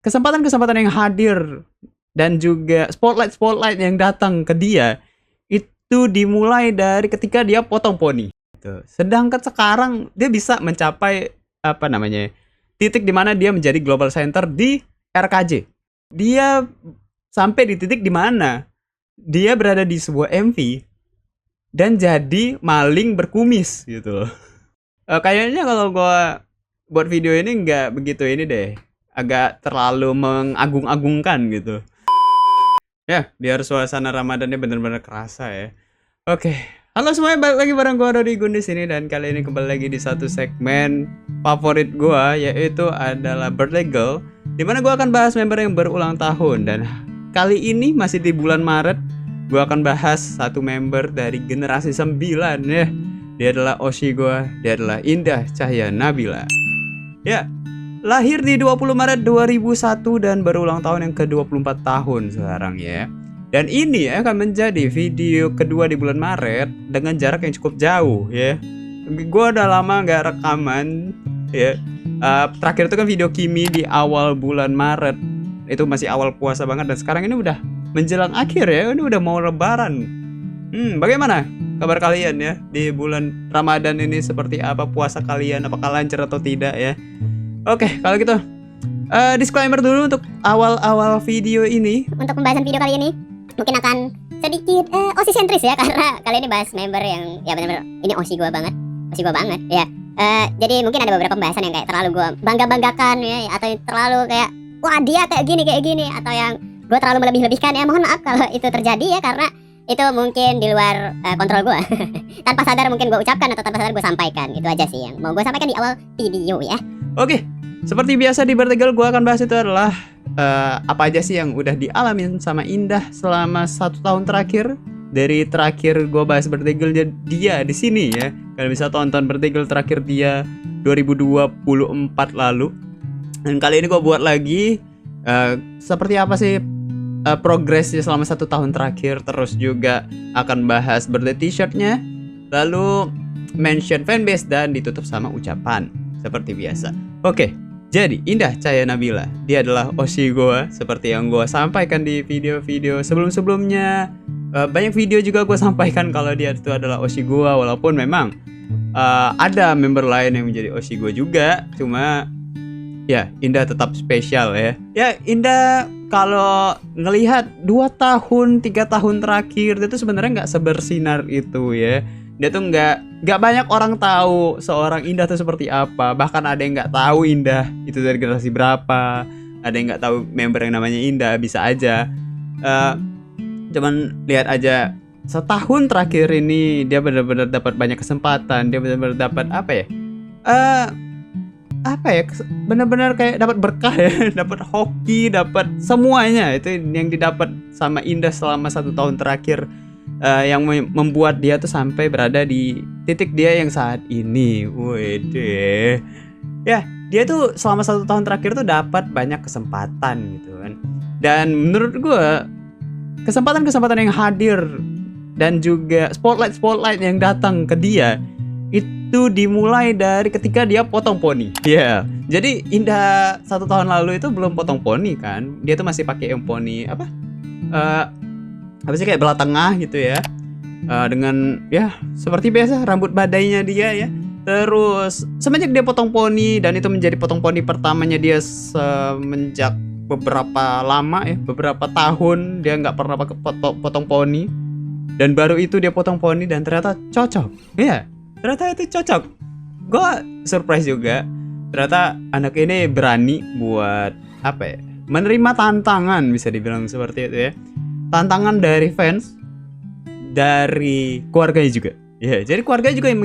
kesempatan-kesempatan yang hadir dan juga spotlight yang datang ke dia itu dimulai dari ketika dia potong poni. Gitu. Sedangkan sekarang dia bisa mencapai titik di mana dia menjadi global center di RKJ. Dia sampai di titik di mana dia berada di sebuah MV dan jadi maling berkumis gitu. Kayaknya kalau gua buat video ini nggak begitu ini deh, agak terlalu mengagung-agungkan gitu. Ya, biar suasana Ramadannya bener-bener kerasa ya. Oke, halo semuanya, balik lagi bareng gua Dodi Gun di sini, dan kali ini kembali lagi di satu segmen favorit gua, yaitu adalah Birthday Girl, dimana gua akan bahas member yang berulang tahun. Dan kali ini masih di bulan Maret, gua akan bahas satu member dari generasi 9 ya. Dia adalah Oshi gua, dia adalah Indah Cahaya Nabila. Ya, lahir di 20 Maret 2001 dan berulang tahun yang ke-24 tahun sekarang ya. Dan ini akan menjadi video kedua di bulan Maret dengan jarak yang cukup jauh ya. Gue udah lama gak rekaman ya. Terakhir itu kan video Kimi di awal bulan Maret. Itu masih awal puasa banget, dan sekarang ini udah menjelang akhir ya. Ini udah mau lebaran. Bagaimana kabar kalian ya di bulan Ramadan ini? Seperti apa puasa kalian? Apakah lancar atau tidak ya? Oke, kalau gitu disclaimer dulu untuk awal-awal video ini. Untuk pembahasan video kali ini mungkin akan sedikit Oshi sentris ya, karena kali ini bahas member yang ya benar-benar ini Oshi gua banget ya. Jadi mungkin ada beberapa pembahasan yang kayak terlalu gua bangga-banggakan ya, atau terlalu kayak wah dia kayak gini, atau yang gua terlalu melebih-lebihkan ya. Mohon maaf kalau itu terjadi ya, karena itu mungkin di luar kontrol gua. Tanpa sadar mungkin gua ucapkan atau tanpa sadar gua sampaikan. Itu aja sih yang mau gua sampaikan di awal video ya. Oke, seperti biasa di Birthday Girl, gue akan bahas itu adalah apa aja sih yang udah dialamin sama Indah selama 1 tahun terakhir. Dari terakhir gue bahas Birthday Girl dia di sini ya. Kalian bisa tonton Birthday Girl terakhir dia 2024 lalu. Dan kali ini gue buat lagi seperti apa sih progresnya selama 1 tahun terakhir. Terus juga akan bahas birthday t-shirtnya, lalu mention fanbase, dan ditutup sama ucapan seperti biasa. Oke, jadi Indah Cahaya Nabila, dia adalah Oshi gua seperti yang gua sampaikan di video-video sebelum-sebelumnya. Banyak video juga gua sampaikan kalau dia itu adalah Oshi gua, walaupun memang ada member lain yang menjadi Oshi gua juga. Cuma ya Indah tetap spesial ya. Ya Indah kalau ngelihat 2 tahun 3 tahun terakhir, dia tuh sebenarnya nggak sebersinar itu ya. Dia tuh nggak banyak orang tahu seorang Indah tuh seperti apa. Bahkan ada yang nggak tahu Indah itu dari generasi berapa. Ada yang nggak tahu member yang namanya Indah, bisa aja. Cuman lihat aja, setahun terakhir ini dia benar-benar dapat banyak kesempatan. Dia benar-benar dapat benar-benar kayak dapat berkah ya. Dapat hoki, dapat semuanya. Itu yang didapat sama Indah selama 1 tahun terakhir. Yang membuat dia tuh sampai berada di titik dia yang saat ini. Wede. Ya, dia tuh selama 1 tahun terakhir tuh dapat banyak kesempatan gitu kan. Dan menurut gue, kesempatan-kesempatan yang hadir dan juga spotlight yang datang ke dia itu dimulai dari ketika dia potong poni. Ya, jadi Indah 1 tahun lalu itu belum potong poni kan. Dia tuh masih pakai yang poni apa sih, kayak belah tengah gitu ya, dengan ya seperti biasa rambut badainya dia ya. Terus semenjak dia potong poni, dan itu menjadi potong poni pertamanya dia semenjak beberapa lama ya, beberapa tahun dia nggak pernah potong poni, dan baru itu dia potong poni dan ternyata cocok ya. Ternyata itu cocok. Gue surprise juga, ternyata anak ini berani buat menerima tantangan, bisa dibilang seperti itu ya. Tantangan dari fans, dari keluarganya juga. Ya, jadi keluarganya juga yang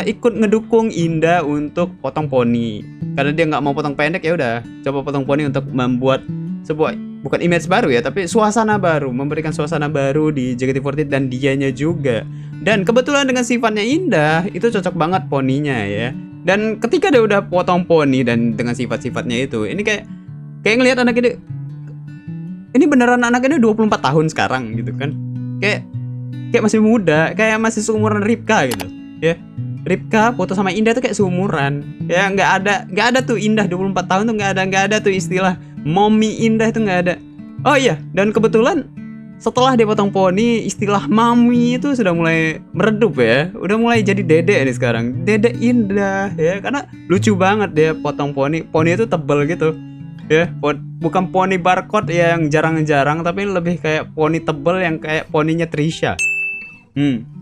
ikut ngedukung Indah untuk potong poni. Karena dia nggak mau potong pendek, ya udah coba potong poni untuk membuat sebuah, bukan image baru ya, tapi suasana baru, memberikan suasana baru di JKT48 dan dianya juga. Dan kebetulan dengan sifatnya Indah, itu cocok banget poninya ya. Dan ketika dia udah potong poni dan dengan sifat-sifatnya itu, ini kayak ngelihat anak ini beneran anak ini 24 tahun sekarang gitu kan. Kayak masih muda, kayak masih seumuran Ripka gitu ya. Ripka foto sama Indah tuh kayak seumuran. Ya nggak ada tuh Indah 24 tahun tuh nggak ada tuh istilah Mommy Indah itu nggak ada. Oh iya, dan kebetulan setelah dia potong poni, istilah mami itu sudah mulai meredup ya. Udah mulai jadi dede nih sekarang. Dede Indah ya, karena lucu banget dia potong poni. Poni itu tebel gitu. Ya, bukan poni barcode yang jarang-jarang, tapi lebih kayak poni tebel yang kayak poninya Trisha.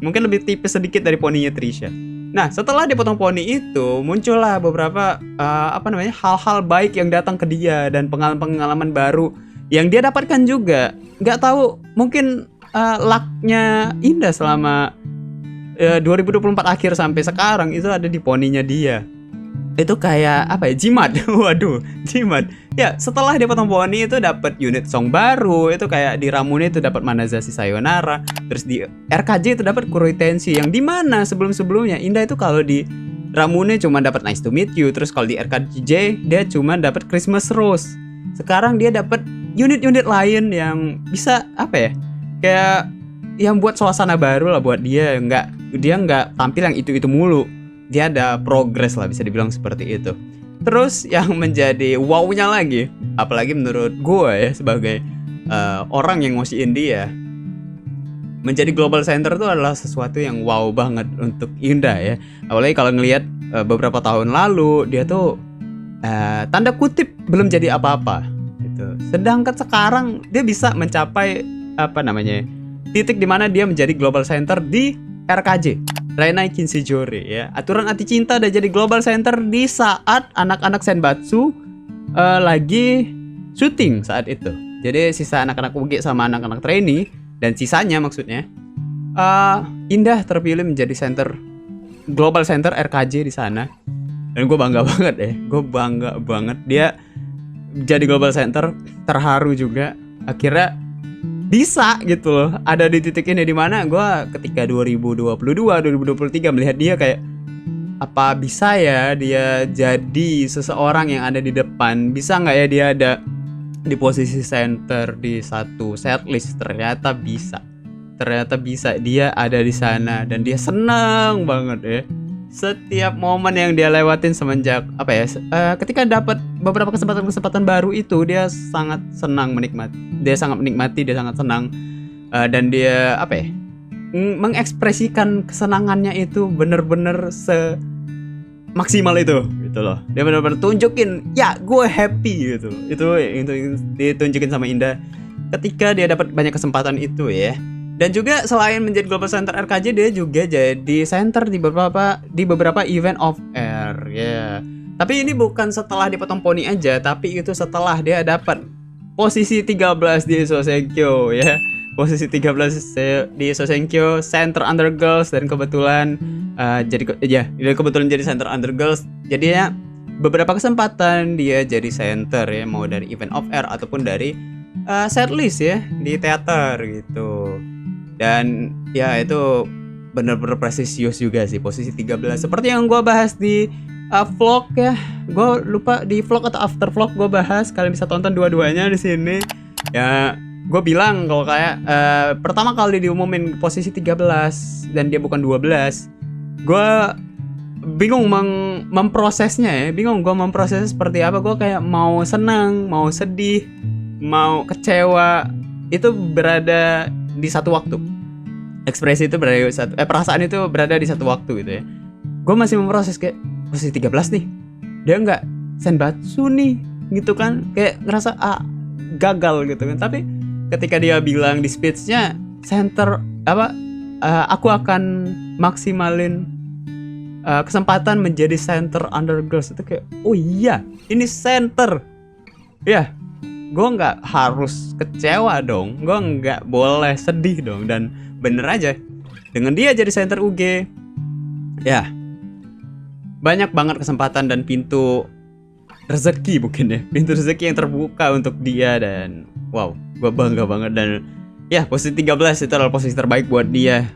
Mungkin lebih tipis sedikit dari poninya Trisha. Nah, setelah dia potong poni itu, muncullah beberapa hal-hal baik yang datang ke dia dan pengalaman-pengalaman baru yang dia dapatkan juga. Nggak tahu, mungkin lucknya Indah selama 2024 akhir sampai sekarang itu ada di poninya dia. Itu kayak jimat. Waduh, jimat. Ya, setelah dia potong poni itu dapat unit song baru. Itu kayak di Ramune itu dapat Manazashi Sayonara. Terus di RKJ itu dapat Kuroi Tenshi, yang dimana sebelum-sebelumnya Indah itu kalau di Ramune cuma dapat Nice to Meet You. Terus kalau di RKJ dia cuma dapat Christmas Rose. Sekarang dia dapat unit-unit lain yang bisa kayak yang buat suasana baru lah buat dia. Dia nggak tampil yang itu mulu. Dia ada progres lah, bisa dibilang seperti itu. Terus yang menjadi wow-nya lagi, apalagi menurut gue ya sebagai orang yang ngosiin dia, menjadi global center itu adalah sesuatu yang wow banget untuk Indah ya. Apalagi kalau ngelihat beberapa tahun lalu dia tuh tanda kutip belum jadi apa-apa gitu. Sedangkan sekarang dia bisa mencapai titik dimana dia menjadi global center di RKJ, Rainai Kinshijori ya. Aturan Anti Cinta udah jadi global center di saat anak-anak Senbatsu lagi syuting saat itu. Jadi sisa anak-anak UG sama anak-anak trainee dan sisanya maksudnya Indah terpilih menjadi global center RKJ di sana. Dan gue bangga banget ya. Gue bangga banget dia jadi global center. Terharu juga akhirnya bisa gitu loh, ada di titik ini dimana gue ketika 2022, 2023 melihat dia kayak apa bisa ya dia jadi seseorang yang ada di depan, bisa nggak ya dia ada di posisi center di satu setlist. Ternyata bisa dia ada di sana dan dia senang banget ya. Setiap momen yang dia lewatin semenjak ketika dapat beberapa kesempatan baru itu, dia sangat senang menikmati. Dia sangat menikmati, dia sangat senang dan dia mengekspresikan kesenangannya itu bener-bener semaksimal itu gitu loh. Dia bener-bener tunjukin, ya gue happy gitu. Itu ditunjukin sama Indah ketika dia dapat banyak kesempatan itu ya. Dan juga selain menjadi global center RKJ, dia juga jadi center di beberapa event off air ya. Tapi ini bukan setelah dipotong poni aja, tapi itu setelah dia dapat posisi 13 di Sosenkyo ya. Posisi 13 di Sosenkyo Center Under Girls, dan kebetulan kebetulan jadi Center Under Girls. Jadi ya beberapa kesempatan dia jadi center ya, mau dari event off air ataupun dari setlist ya di teater gitu. Dan ya itu bener-bener presisius juga sih posisi 13. Seperti yang gue bahas di vlog ya. Gue lupa di vlog atau after vlog gue bahas. Kalian bisa tonton dua-duanya di sini. Ya, gue bilang kalau kayak pertama kali diumumin posisi 13 dan dia bukan 12. Gue bingung memprosesnya ya. Bingung gue memprosesnya seperti apa. Gue kayak mau senang, mau sedih, mau kecewa. Itu berada di satu waktu. Ekspresi itu berada di perasaan itu berada di satu waktu gitu ya. Gue masih memproses kayak posisi 13 nih, dia nggak Senbatsu nih gitu kan, kayak ngerasa gagal gitu kan. Tapi ketika dia bilang di speech-nya center aku akan maksimalin kesempatan menjadi center Under Girls, itu kayak oh iya ini center ya. Gue nggak harus kecewa dong, gue nggak boleh sedih dong. Dan bener aja, dengan dia jadi center UG ya banyak banget kesempatan dan pintu rezeki mungkin ya, pintu rezeki yang terbuka untuk dia. Dan wow, gue bangga banget. Dan ya posisi 13 itu adalah posisi terbaik buat dia.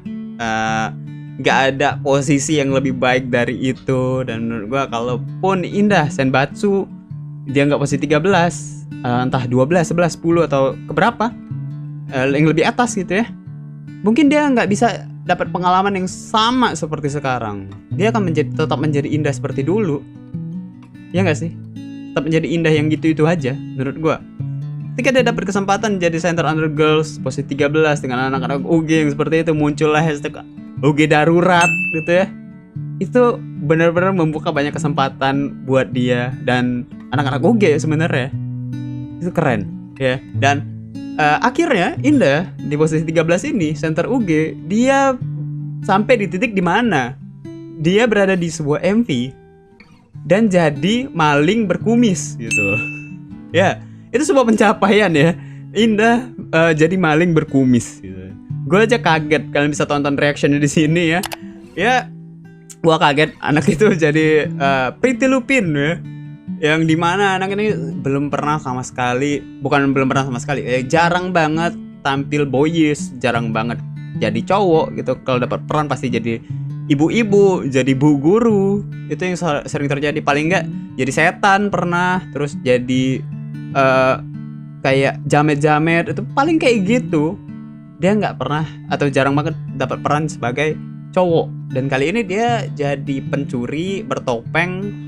Gak ada posisi yang lebih baik dari itu. Dan menurut gue kalaupun Indah Senbatsu dia nggak posisi 13, entah 12, 11, 10 atau keberapa yang lebih atas gitu ya, mungkin dia nggak bisa dapat pengalaman yang sama seperti sekarang. Dia akan tetap menjadi Indah seperti dulu, ya nggak sih? tetap menjadi Indah yang gitu-itu aja menurut gua. Ketika dia dapat kesempatan jadi center under girls posisi 13 dengan anak-anak UG yang seperti itu, muncullah hashtag UG darurat gitu ya. Itu benar-benar membuka banyak kesempatan buat dia dan anak-anak UG sebenarnya. Itu keren ya. Dan akhirnya Indah di posisi 13 ini center UG, dia sampai di titik di mana dia berada di sebuah MV dan jadi maling berkumis gitu. Ya, itu sebuah pencapaian ya. Indah jadi maling berkumis gitu. Gue aja kaget, kalian bisa tonton reactionnya di sini ya. Ya, gue kaget anak itu jadi Pretty Lupin ya. Yang dimana anak ini belum pernah sama sekali, jarang banget tampil boyish, jarang banget jadi cowok gitu. Kalau dapat peran pasti jadi ibu-ibu, jadi bu guru. Itu yang sering terjadi. Paling enggak jadi setan pernah, terus jadi kayak jamet-jamet, itu paling kayak gitu. Dia nggak pernah atau jarang banget dapat peran sebagai cowok. Dan kali ini dia jadi pencuri bertopeng,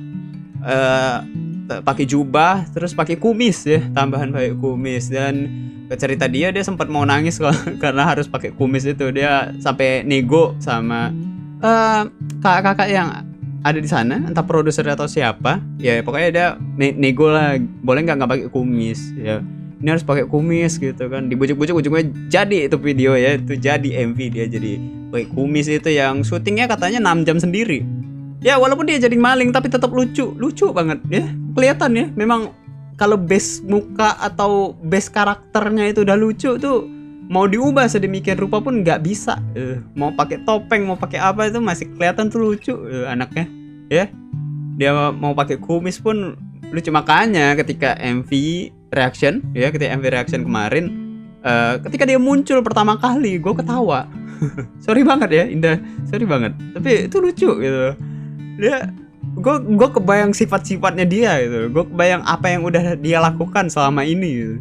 pakai jubah, terus pakai kumis ya, tambahan pakai kumis. Dan cerita dia sempat mau nangis karena harus pakai kumis itu. Dia sampai nego sama kakak-kakak yang ada di sana, entah produser atau siapa ya, pokoknya dia nego lah, boleh nggak pakai kumis ya, ini harus pakai kumis gitu kan. Dibujuk-bujuk, ujungnya jadi itu video ya, itu jadi MV dia jadi pakai kumis itu, yang syutingnya katanya 6 jam sendiri ya. Walaupun dia jadi maling tapi tetap lucu banget ya, kelihatan ya. Memang kalau base muka atau base karakternya itu udah lucu tuh, mau diubah sedemikian rupa pun nggak bisa. Mau pakai topeng, mau pakai apa, itu masih kelihatan tuh lucu anaknya ya. Dia mau pakai kumis pun lucu. Makanya ketika MV reaction ya, ketika MV reaction kemarin, ketika dia muncul pertama kali, gue ketawa. Sorry banget ya Indah, sorry banget, tapi itu lucu gitu. Dia, gue kebayang sifat-sifatnya dia gitu. Gue kebayang apa yang udah dia lakukan selama ini gitu.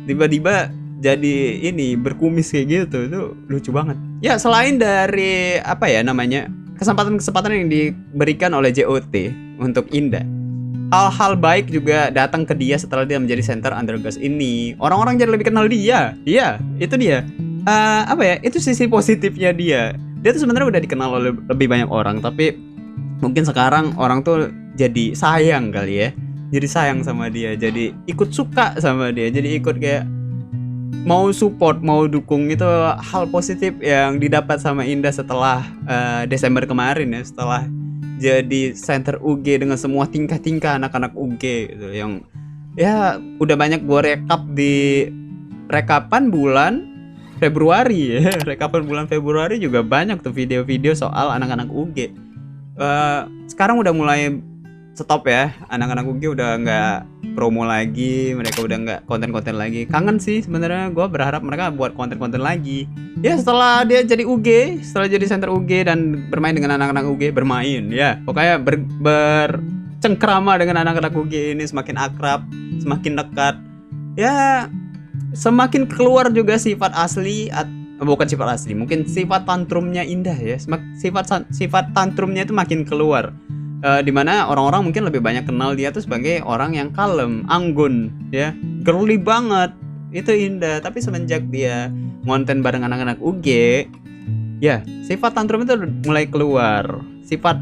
Tiba-tiba jadi ini berkumis kayak gitu, itu lucu banget ya. Selain dari apa ya namanya, kesempatan-kesempatan yang diberikan oleh JOT untuk Indah, hal-hal baik juga datang ke dia setelah dia menjadi center under girls ini. Orang-orang jadi lebih kenal dia. Iya, itu dia. Apa ya, itu sisi positifnya dia. Dia tuh sebenarnya udah dikenal oleh lebih banyak orang, tapi mungkin sekarang orang tuh jadi sayang kali ya. Jadi sayang sama dia, jadi ikut suka sama dia, jadi ikut kayak mau support, mau dukung. Itu hal positif yang didapat sama Indah setelah Desember kemarin ya, setelah jadi center UG dengan semua tingkah-tingkah anak-anak UG gitu, yang ya udah banyak gue rekap di rekapan bulan Februari ya. Rekapan bulan Februari juga banyak tuh video-video soal anak-anak UG. Sekarang udah mulai stop ya, anak-anak UG udah nggak promo lagi, mereka udah nggak konten-konten lagi. Kangen sih sebenarnya, gue berharap mereka buat konten-konten lagi ya. Setelah dia jadi UG, setelah jadi center UG dan bermain dengan anak-anak UG, bermain ya, pokoknya bercengkrama dengan anak-anak UG ini, semakin akrab, semakin dekat ya, semakin keluar juga sifat asli, bukan sifat asli, mungkin sifat tantrumnya Indah ya. Sifat tantrumnya itu makin keluar. Dimana orang-orang mungkin lebih banyak kenal dia tuh sebagai orang yang kalem, anggun ya, girly banget itu Indah. Tapi semenjak dia ngonten bareng anak-anak UG ya, sifat tantrum itu mulai keluar.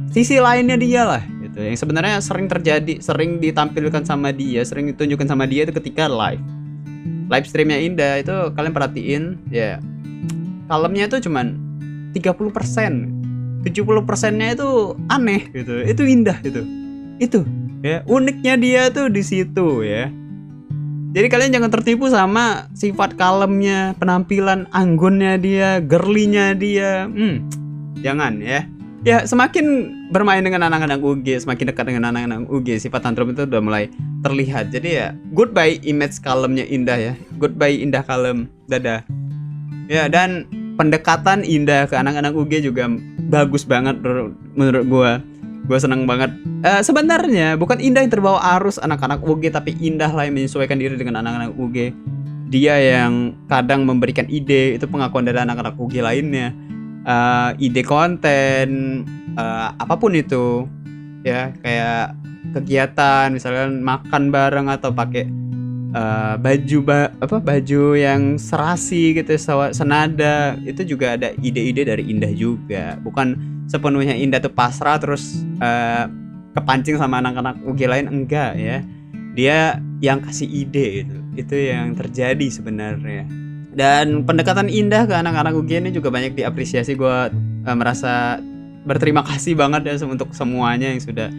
Sisi lainnya dia lah gitu, yang sebenarnya sering terjadi, sering ditampilkan sama dia, sering ditunjukkan sama dia itu ketika live streamnya Indah. Itu kalian perhatiin ya, kalemnya itu cuman 30%, 70%-nya itu aneh gitu. Itu Indah itu ya, uniknya dia tuh di situ ya. Jadi kalian jangan tertipu sama sifat kalemnya, penampilan anggunnya dia, girly-nya dia. Jangan ya. Ya, semakin bermain dengan anak-anak UG, semakin dekat dengan anak-anak UG, sifat tantrum itu udah mulai terlihat. Jadi ya, goodbye image kalemnya Indah ya. Goodbye Indah kalem. Dadah. Ya, dan pendekatan Indah ke anak-anak UG juga bagus banget menurut gue seneng banget. Sebenarnya bukan Indah yang terbawa arus anak-anak UG, tapi Indah lah yang menyesuaikan diri dengan anak-anak UG. Dia yang kadang memberikan ide, itu pengakuan dari anak-anak UG lainnya. Ide konten, apapun itu ya, kayak kegiatan, misalkan makan bareng atau pakai baju yang serasi gitu, senada, itu juga ada ide-ide dari Indah juga. Bukan sepenuhnya Indah tuh pasrah terus kepancing sama anak-anak UG lain, enggak ya. Dia yang kasih ide itu yang terjadi sebenarnya. Dan pendekatan Indah ke anak-anak UG ini juga banyak diapresiasi. Gue merasa berterima kasih banget ya untuk semuanya yang sudah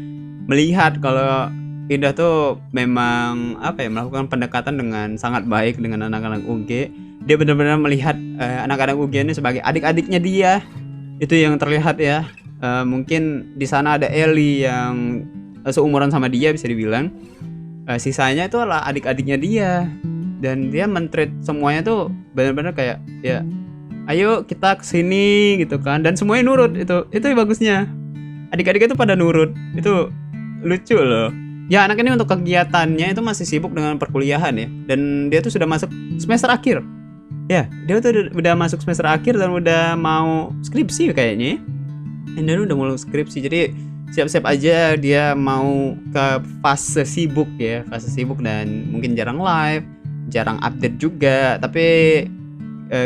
melihat kalau Indah tuh memang melakukan pendekatan dengan sangat baik dengan anak-anak UG. Dia benar-benar melihat anak-anak UG ini sebagai adik-adiknya dia. Itu yang terlihat ya. Mungkin di sana ada Eli yang seumuran sama dia bisa dibilang. Sisanya itu adalah adik-adiknya dia. Dan dia men-treat semuanya tuh benar-benar kayak ya, ayo kita kesini gitu kan. Dan semuanya nurut. Itu yang bagusnya. Adik-adik itu pada nurut. Itu lucu loh. Ya, anak ini untuk kegiatannya itu masih sibuk dengan perkuliahan ya. Dan dia tuh sudah masuk semester akhir. Ya, dia tuh udah masuk semester akhir dan udah mau skripsi kayaknya. Dan dia udah mau skripsi. Jadi siap-siap aja dia mau ke fase sibuk ya. Fase sibuk dan mungkin jarang live, jarang update juga. Tapi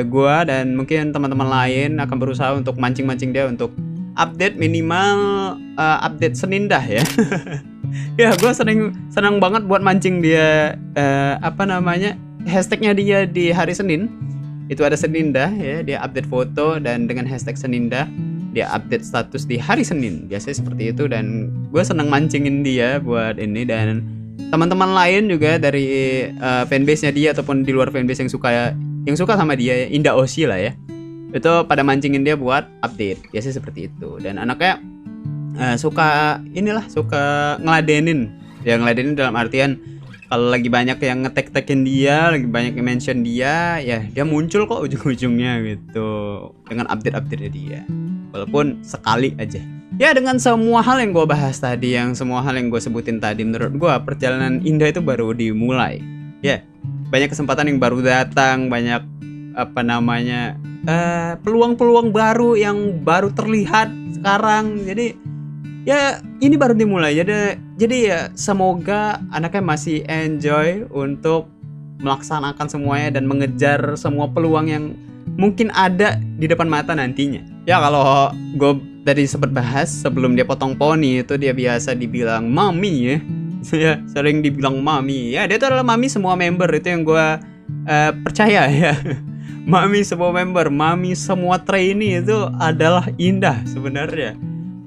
gua dan mungkin teman-teman lain akan berusaha untuk mancing-mancing dia untuk update minimal update Senin dah ya. Ya, gue senang banget buat mancing dia hashtagnya dia di hari Senin. Itu ada Senindah ya, dia update foto dan dengan hashtag Senindah dia update status di hari Senin. Biasanya seperti itu dan gue senang mancingin dia buat ini. Dan teman-teman lain juga dari fanbase-nya dia ataupun di luar fanbase yang suka sama dia, Indah Oshi lah ya. Itu pada mancingin dia buat update. Biasanya seperti itu. Dan anaknya suka ngeladenin. Ya, ngeladenin dalam artian kalau lagi banyak yang ngetek-tekin dia, lagi banyak yang mention dia, ya dia muncul kok ujung-ujungnya gitu dengan update-update dia. Walaupun sekali aja. Ya, dengan semua hal yang gue bahas tadi, yang semua hal yang gue sebutin tadi, menurut gue perjalanan Indah itu baru dimulai. Ya, banyak kesempatan yang baru datang, banyak peluang-peluang baru yang baru terlihat sekarang. Jadi ya ini baru dimulai. Jadi ya semoga anaknya masih enjoy untuk melaksanakan semuanya dan mengejar semua peluang yang mungkin ada di depan mata nantinya. Ya, kalau gue tadi sempat bahas sebelum dia potong poni itu dia biasa dibilang mami ya. Ya, sering dibilang mami. Ya, dia itu adalah mami semua member, itu yang gue percaya ya. Mami semua member, mami semua trainee itu adalah Indah sebenarnya.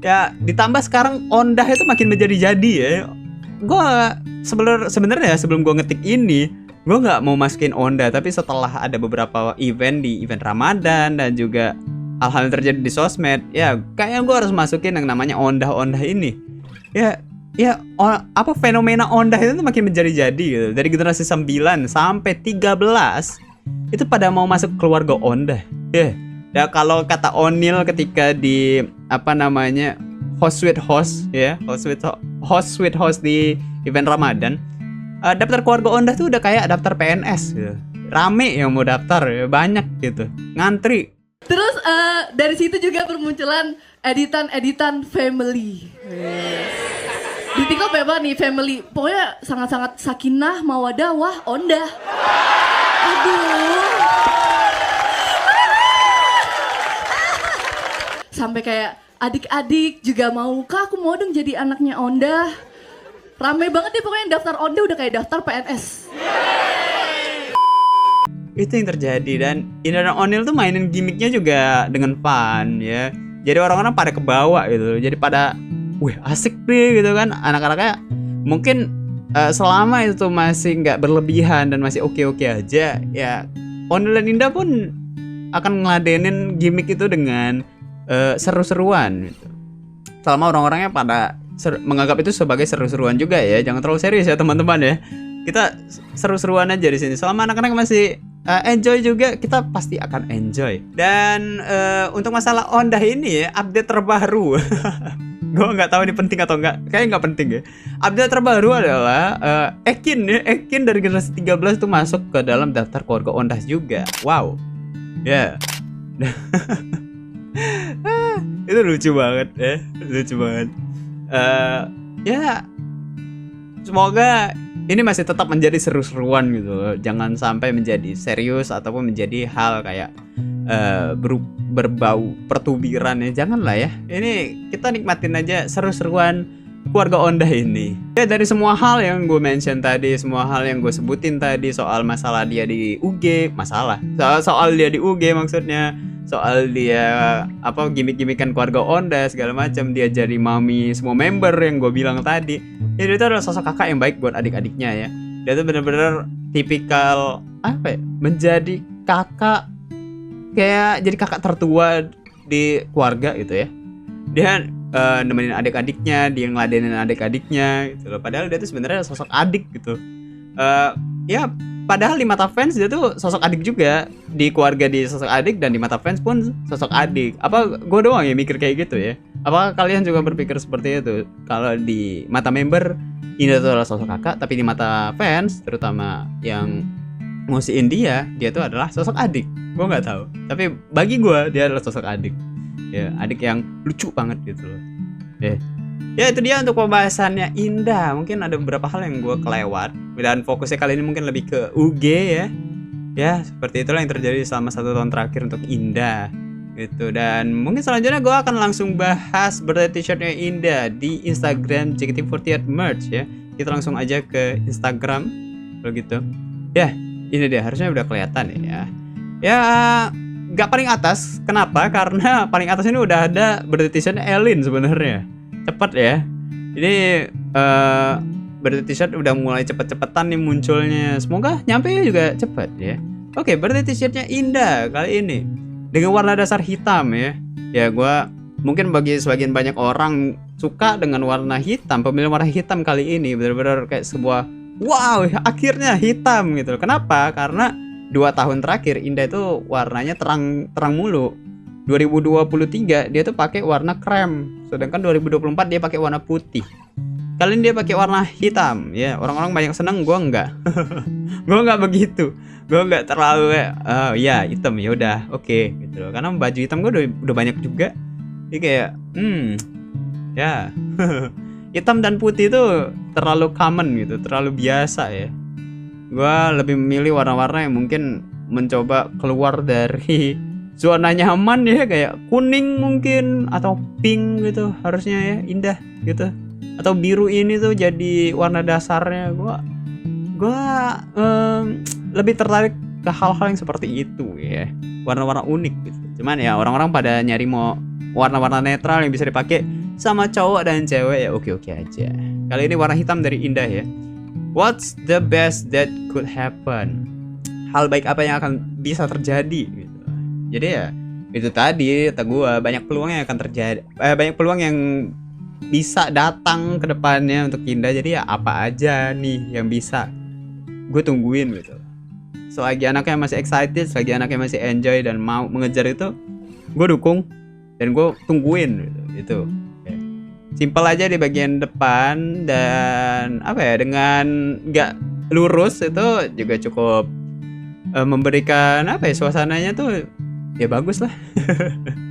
Ya, ditambah sekarang Ondah itu makin menjadi-jadi ya. Gue sebenarnya sebelum gue ngetik ini, gue nggak mau masukin Ondah, tapi setelah ada beberapa event di event Ramadan dan juga hal-hal yang terjadi di sosmed, ya kayaknya gue harus masukin yang namanya Ondah ini. Fenomena Ondah itu tuh makin menjadi-jadi gitu. Dari generasi 9 sampai 13 itu pada mau masuk keluarga Ondah. Ya, kalau kata Onil ketika di host with host di event Ramadan, daftar keluarga Ondah tuh udah kayak daftar PNS gitu. Rame yang mau daftar, banyak gitu, ngantri. Terus dari situ juga bermunculan editan family. Di TikTok bebas nih family, pokoknya sangat-sangat sakinah, mawadah, wah Ondah. Aduh. Sampai kayak adik-adik juga mau, Kak aku mau dong jadi anaknya Ondah. Rame banget ya pokoknya daftar Ondah udah kayak daftar PNS. Itu yang terjadi. Dan Indra Onil tuh mainin gimmicknya juga dengan fun ya. Jadi orang-orang pada kebawa gitu. Jadi pada asik nih gitu kan. Anak-anaknya mungkin selama itu masih gak berlebihan dan masih oke-oke aja, ya Onil dan Indah pun akan ngeladenin gimmick itu dengan seru-seruan gitu. Selama orang-orangnya pada menganggap itu sebagai seru-seruan juga ya. Jangan terlalu serius ya teman-teman ya. Kita seru-seruan aja di sini. Selama anak-anak masih enjoy juga, kita pasti akan enjoy. Dan untuk masalah Ondah ini ya, update terbaru. Gue nggak tahu ini penting atau enggak. Kayaknya nggak penting ya. Update terbaru adalah Ekin dari generasi 13 itu masuk ke dalam daftar keluarga Ondah juga. Wow. Ya. Itu lucu banget ya. Lucu banget. Ya semoga ini masih tetap menjadi seru-seruan gitu loh. Jangan sampai menjadi serius ataupun menjadi hal kayak berbau pertubiran ya, janganlah ya. Ini kita nikmatin aja seru-seruan keluarga Onda ini. Ya dari semua hal yang gue mention tadi, semua hal yang gue sebutin tadi, soal masalah dia di UG, soal dia di UG maksudnya, soal dia apa gimmick-gimmickan keluarga Onda segala macam, dia jadi mami semua member yang gue bilang tadi. Ya dia itu adalah sosok kakak yang baik buat adik-adiknya ya. Dia tuh bener-bener tipikal apa ya, menjadi kakak, kayak jadi kakak tertua di keluarga gitu ya. Dia nemenin adik-adiknya, dia ngeladenin adik-adiknya gitu loh. Padahal dia tuh sebenarnya sosok adik gitu. Ya padahal di mata fans dia tuh sosok adik juga. Di keluarga dia sosok adik, dan di mata fans pun sosok adik. Apa gue doang yang mikir kayak gitu ya? Apa kalian juga berpikir seperti itu? Kalau di mata member ini tuh adalah sosok kakak, tapi di mata fans terutama yang ngusiin dia tuh adalah sosok adik. Gue nggak tahu, tapi bagi gue dia adalah sosok adik. Ya, adik yang lucu banget gitu loh. Ya itu dia untuk pembahasannya Indah. Mungkin ada beberapa hal yang gue kelewat, dan fokusnya kali ini mungkin lebih ke UG ya. Ya seperti itulah yang terjadi selama 1 tahun terakhir untuk Indah gitu. Dan mungkin selanjutnya gue akan langsung bahas birthday t-shirtnya Indah di Instagram JKT48 Merch ya. Kita langsung aja ke Instagram kalau gitu. Ya ini dia, harusnya udah kelihatan ya. Ya gak paling atas. Kenapa? Karena paling atas ini udah ada birthday t-shirt Elin sebenarnya. Cepet ya. Ini birthday t-shirt udah mulai cepet-cepetan nih munculnya. Semoga nyampe juga cepet ya. Oke, birthday t-shirtnya Indah kali ini dengan warna dasar hitam ya. Ya gue mungkin bagi sebagian banyak orang suka dengan warna hitam. Pemilihan warna hitam kali ini benar-benar kayak sebuah wow, akhirnya hitam gitu. Kenapa? Karena 2 tahun terakhir Indah itu warnanya terang mulu. 2023 dia tuh pakai warna krem, sedangkan 2024 dia pakai warna putih. Kali ini dia pakai warna hitam ya. Orang-orang banyak seneng, gue enggak. Gue enggak begitu. Gue enggak terlalu ya hitam ya udah oke gitu loh. Karena baju hitam gue udah banyak juga. Jadi kayak ya hitam dan putih itu terlalu common gitu, terlalu biasa ya. Gue lebih memilih warna-warna yang mungkin mencoba keluar dari zona nyaman ya, kayak kuning mungkin atau pink gitu harusnya ya, Indah gitu. Atau biru ini tuh jadi warna dasarnya. Gue lebih tertarik ke hal-hal yang seperti itu ya, warna-warna unik gitu. Cuman ya orang-orang pada nyari mau warna-warna netral yang bisa dipakai sama cowok dan cewek ya, oke-oke aja. Kali ini warna hitam dari Indah ya. What's the best that could happen? Hal baik apa yang akan bisa terjadi gitu. Jadi ya itu tadi kata gue, banyak peluang yang akan terjadi, banyak peluang yang bisa datang ke depannya untuk Indah. Jadi ya apa aja nih yang bisa gue tungguin gitu. Selagi anaknya masih excited, selagi anaknya masih enjoy dan mau mengejar itu, gue dukung dan gue tungguin gitu. Itu simpel aja di bagian depan, dan apa ya, dengan nggak lurus itu juga cukup memberikan apa ya, suasananya tuh ya bagus lah.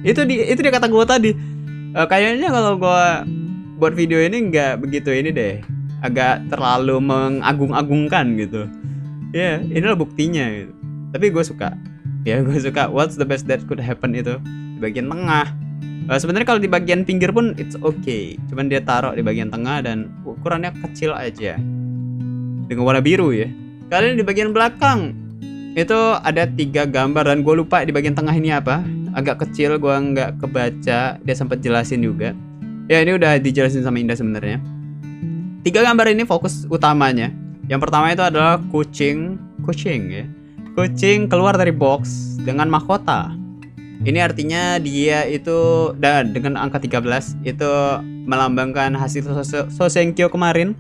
itu dia kata gue tadi. Kayaknya kalau gue buat video ini nggak begitu ini deh, agak terlalu mengagung-agungkan gitu. Ya inilah buktinya gitu. Tapi gue suka what's the best that could happen itu di bagian tengah. Sebenarnya kalau di bagian pinggir pun it's okay, cuman dia taruh di bagian tengah dan ukurannya kecil aja dengan warna biru ya. Kali ini di bagian belakang itu ada 3 gambar dan gue lupa di bagian tengah ini apa, agak kecil, gue nggak kebaca, dia sempat jelasin juga ya. Ini udah dijelasin sama Indah sebenarnya. 3 gambar ini fokus utamanya. Yang pertama itu adalah kucing ya, kucing keluar dari box dengan mahkota. Ini artinya dia itu, dan dengan angka 13 itu melambangkan hasil Sosenkyo kemarin.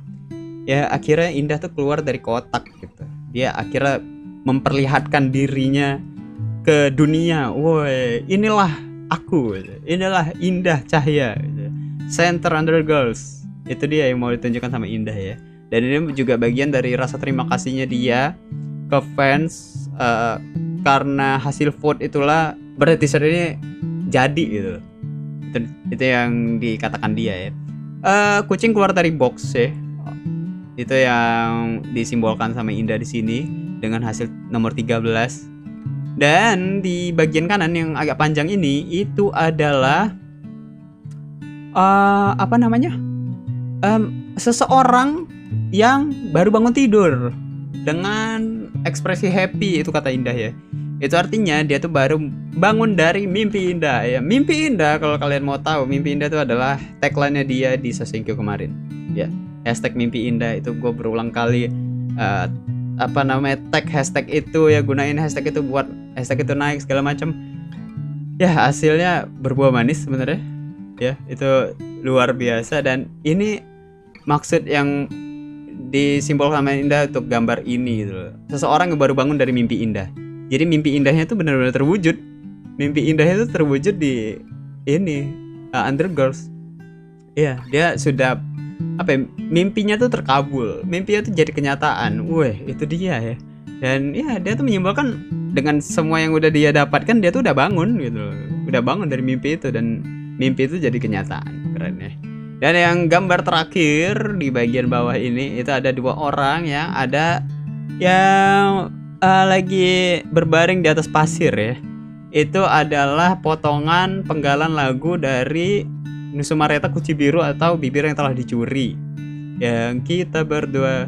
Ya akhirnya Indah tuh keluar dari kotak gitu. Dia akhirnya memperlihatkan dirinya ke dunia. Woi, inilah aku, inilah Indah Cahya, Center Under Girls. Itu dia yang mau ditunjukkan sama Indah ya. Dan ini juga bagian dari rasa terima kasihnya dia ke fans, karena hasil vote itulah berarti t-shirt ini jadi gitu. Itu yang dikatakan dia ya. Kucing keluar dari box ya. Itu yang disimbolkan sama Indah di sini dengan hasil nomor 13. Dan di bagian kanan yang agak panjang ini itu adalah apa namanya? Seseorang yang baru bangun tidur dengan ekspresi happy, itu kata Indah ya. Itu artinya dia tuh baru bangun dari mimpi indah ya. Mimpi indah, kalau kalian mau tahu, mimpi indah itu adalah tagline-nya dia di Sasenkyo kemarin ya. Hashtag mimpi indah itu gue berulang kali tag hashtag itu ya, gunain hashtag itu buat hashtag itu naik segala macam. Ya hasilnya berbuah manis sebenarnya ya, itu luar biasa. Dan ini maksud yang disimbolkan sama Indah untuk gambar ini gitu. Seseorang yang baru bangun dari mimpi indah. Jadi mimpi indahnya itu benar-benar terwujud. Mimpi indahnya itu terwujud di ini Undergirls. Iya, dia sudah mimpinya tuh terkabul. Mimpinya tuh jadi kenyataan. Weh, itu dia ya. Dan ya dia tuh menyimbolkan dengan semua yang udah dia dapatkan, dia tuh udah bangun gitu loh. Udah bangun dari mimpi itu dan mimpi itu jadi kenyataan. Keren ya. Dan yang gambar terakhir di bagian bawah ini itu ada 2 orang yang ada yang lagi berbaring di atas pasir ya. Itu adalah potongan penggalan lagu dari Nusumareta Kuchibiru atau Bibir yang telah dicuri. Yang kita berdua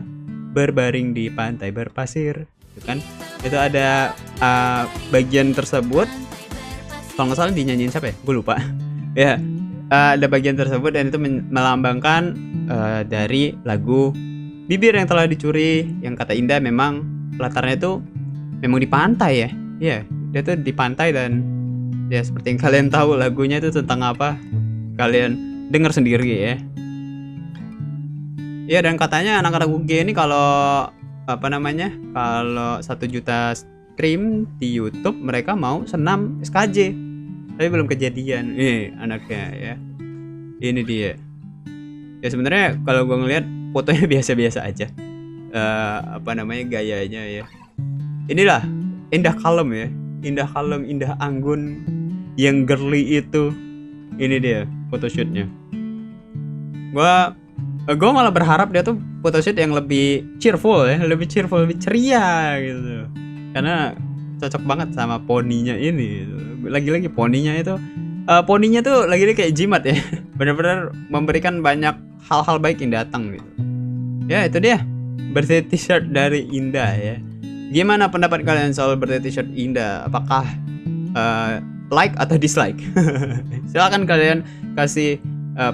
berbaring di pantai berpasir, gitu kan? Itu ada bagian tersebut. Kalau nggak salah dinyanyiin siapa ya? Gue lupa. Ya, ada bagian tersebut dan itu melambangkan dari lagu Bibir yang telah dicuri, yang kata Indah memang latarnya itu memang di pantai ya. Iya, dia tuh di pantai dan ya seperti yang kalian tahu lagunya itu tentang apa, kalian dengar sendiri ya. Ya, dan katanya anak-anak UG ini kalau kalau 1 juta stream di YouTube mereka mau senam SKJ. Tapi belum kejadian. Anaknya ya. Ini dia. Ya sebenarnya kalau gue ngelihat fotonya biasa-biasa aja. Gayanya ya. Inilah Indah kalem ya. Indah kalem, Indah anggun yang girly itu. Ini dia photoshootnya. Gue malah berharap dia tuh photoshoot yang lebih cheerful ya, lebih ceria gitu. Karena cocok banget sama poninya ini. Lagi-lagi poninya itu poninya tuh lagi-lagi kayak jimat ya. Benar-benar memberikan banyak hal-hal baik yang datang gitu. Ya, itu dia birthday t-shirt dari Indah ya. Gimana pendapat kalian soal birthday t-shirt Indah? Apakah like atau dislike? Silakan kalian kasih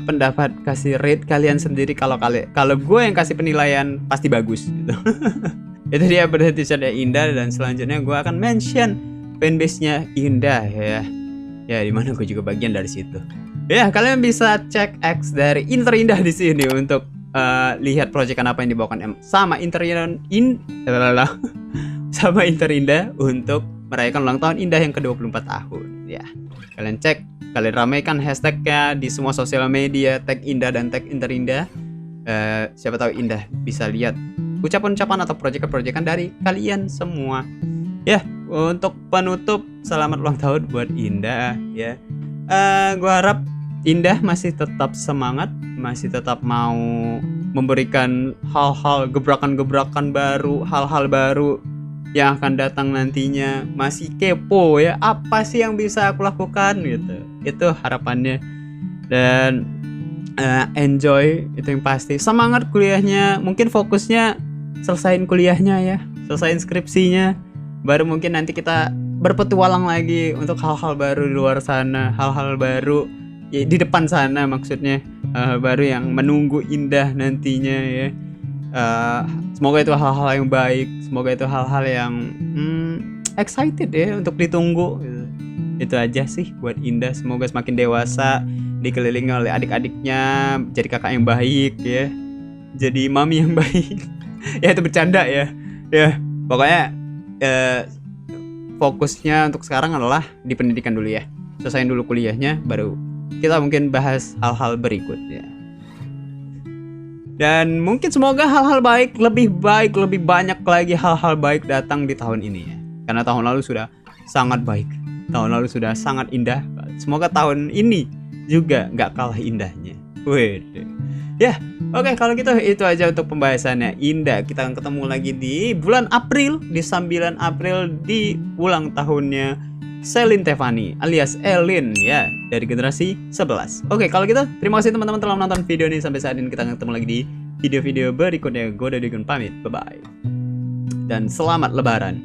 pendapat, kasih rate kalian sendiri. Kalau gue yang kasih penilaian pasti bagus gitu. Itu dia birthday t-shirtnya Indah. Dan selanjutnya gue akan mention fanbase-nya Indah ya. Ya, dimana gue juga bagian dari situ. Ya, kalian bisa cek X dari Inter Indah di sini untuk lihat proyekan apa yang dibawakan sama Inter Indah untuk merayakan ulang tahun Indah yang ke-24 tahun. Ya, kalian cek, kalian ramaikan hashtagnya di semua sosial media, tag Indah dan tag Inter Indah. Siapa tahu Indah bisa lihat ucapan-ucapan atau proyekan-proyekan dari kalian semua. Ya, untuk penutup, selamat ulang tahun buat Indah ya. Gua harap Indah masih tetap semangat, masih tetap mau memberikan hal-hal gebrakan-gebrakan baru, hal-hal baru yang akan datang nantinya. Masih kepo ya, apa sih yang bisa aku lakukan gitu. Itu harapannya. Dan enjoy, itu yang pasti. Semangat kuliahnya, mungkin fokusnya selesain kuliahnya ya, selesain skripsinya. Baru mungkin nanti kita berpetualang lagi untuk hal-hal baru di luar sana, hal-hal baru ya, di depan sana maksudnya, baru yang menunggu Indah nantinya ya. Semoga itu hal-hal yang baik, semoga itu hal-hal yang excited ya untuk ditunggu gitu. Itu aja sih buat Indah. Semoga semakin dewasa, dikelilingi oleh adik-adiknya, jadi kakak yang baik ya, jadi mami yang baik. Ya, itu bercanda ya. Ya, pokoknya fokusnya untuk sekarang adalah di pendidikan dulu ya. Selesaiin dulu kuliahnya, baru kita mungkin bahas hal-hal berikutnya. Dan mungkin semoga hal-hal baik, lebih banyak lagi hal-hal baik datang di tahun ini ya. Karena tahun lalu sudah sangat baik, tahun lalu sudah sangat indah. Semoga tahun ini juga gak kalah indahnya. Wede. Ya, oke, kalau gitu itu aja untuk pembahasannya Indah. Kita akan ketemu lagi di bulan April, di 9 April di ulang tahunnya Selin Tefani alias Elin ya, dari generasi 11. Oke, kalau gitu terima kasih teman-teman telah menonton video ini sampai saat ini. Kita akan ketemu lagi di video-video berikutnya. Gue Dodi Gun pamit. Bye bye. Dan selamat lebaran.